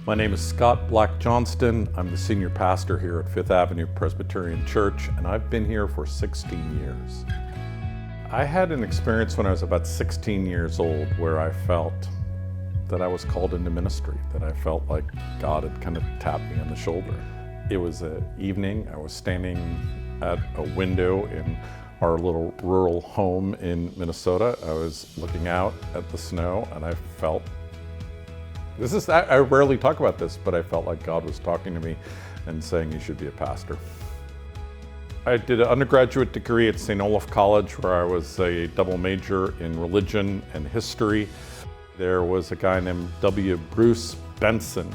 My name is Scott Black Johnston. I'm the senior pastor here at Fifth Avenue Presbyterian Church, and I've been here for 16 years. I had an experience when I was about 16 years old where I felt that I was called into ministry, that I felt like God had kind of tapped me on the shoulder. It was an evening. I was standing at a window in our little rural home in Minnesota. I was looking out at the snow and I felt, I rarely talk about this, but I felt like God was talking to me and saying, you should be a pastor. I did an undergraduate degree at St. Olaf College where I was a double major in religion and history. There was a guy named W. Bruce Benson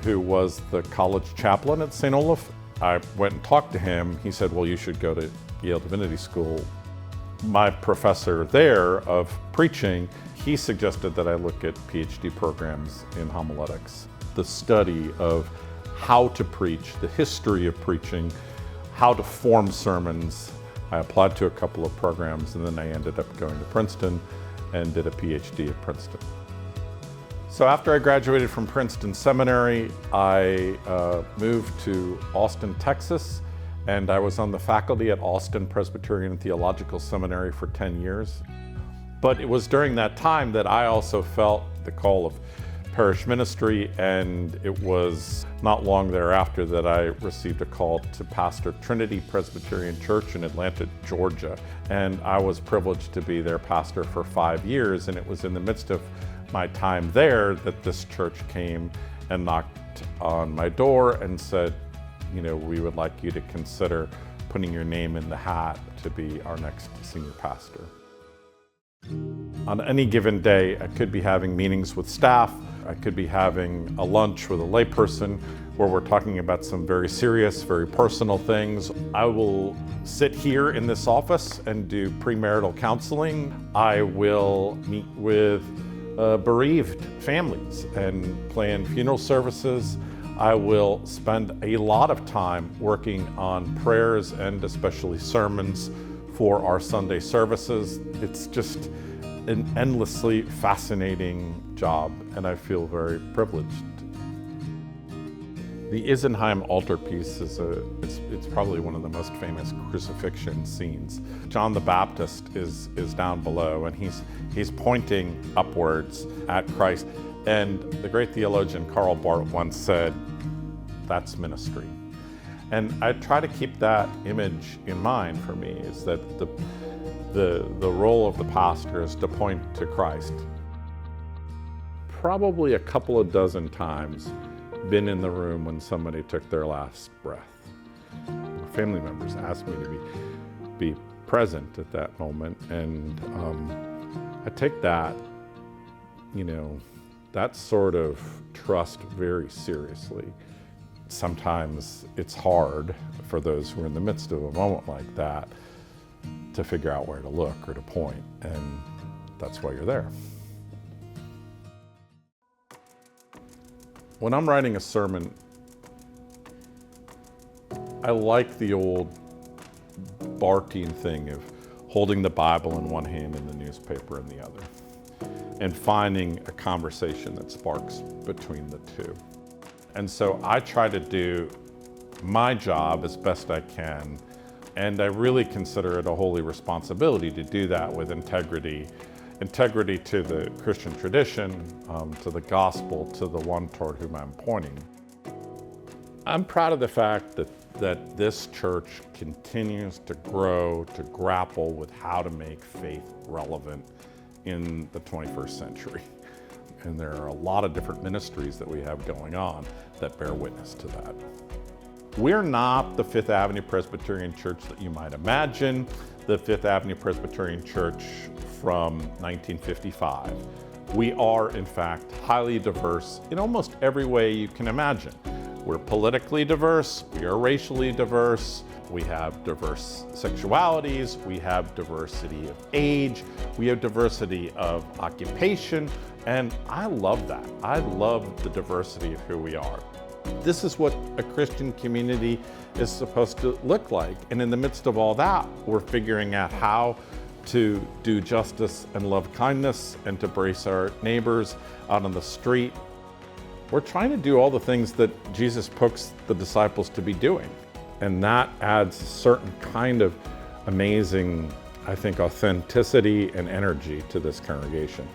who was the college chaplain at St. Olaf. I went and talked to him. He said, well, you should go to Yale Divinity School. My professor there of preaching, he suggested that I look at PhD programs in homiletics, the study of how to preach, the history of preaching, how to form sermons. I applied to a couple of programs and then I ended up going to Princeton and did a PhD at Princeton. So after I graduated from Princeton Seminary, I moved to Austin, Texas, and I was on the faculty at Austin Presbyterian Theological Seminary for 10 years. But it was during that time that I also felt the call of parish ministry, and it was not long thereafter that I received a call to pastor Trinity Presbyterian Church in Atlanta, Georgia. And I was privileged to be their pastor for 5 years, and it was in the midst of my time there that this church came and knocked on my door and said, you know, we would like you to consider putting your name in the hat to be our next senior pastor. On any given day, I could be having meetings with staff. I could be having a lunch with a layperson where we're talking about some very serious, very personal things. I will sit here in this office and do premarital counseling. I will meet with bereaved families and plan funeral services. I will spend a lot of time working on prayers and especially sermons for our Sunday services. It's just an endlessly fascinating job, and I feel very privileged. The Isenheim altarpiece it's probably one of the most famous crucifixion scenes. John the Baptist is down below, and he's pointing upwards at Christ. And the great theologian Karl Barth once said, that's ministry. And I try to keep that image in mind for me, is that the role of the pastor is to point to Christ. Probably a couple of dozen times been in the room when somebody took their last breath. Family members asked me to be present at that moment, and I take that, that sort of trust very seriously. Sometimes it's hard for those who are in the midst of a moment like that to figure out where to look or to point, and that's why you're there. When I'm writing a sermon, I like the old Barthian thing of holding the Bible in one hand and the newspaper in the other, and finding a conversation that sparks between the two. And so I try to do my job as best I can, and I really consider it a holy responsibility to do that with integrity to the Christian tradition, to the gospel, to the one toward whom I'm pointing. I'm proud of the fact that this church continues to grow, to grapple with how to make faith relevant in the 21st century. And there are a lot of different ministries that we have going on that bear witness to that. We're not the Fifth Avenue Presbyterian Church that you might imagine, the Fifth Avenue Presbyterian Church from 1955. We are, in fact, highly diverse in almost every way you can imagine. We're politically diverse, we are racially diverse, we have diverse sexualities, we have diversity of age, we have diversity of occupation, and I love that. I love the diversity of who we are. This is what a Christian community is supposed to look like. And in the midst of all that, we're figuring out how to do justice and love kindness and to brace our neighbors out on the street. We're trying to do all the things that Jesus puts the disciples to be doing. And that adds a certain kind of amazing, I think, authenticity and energy to this congregation.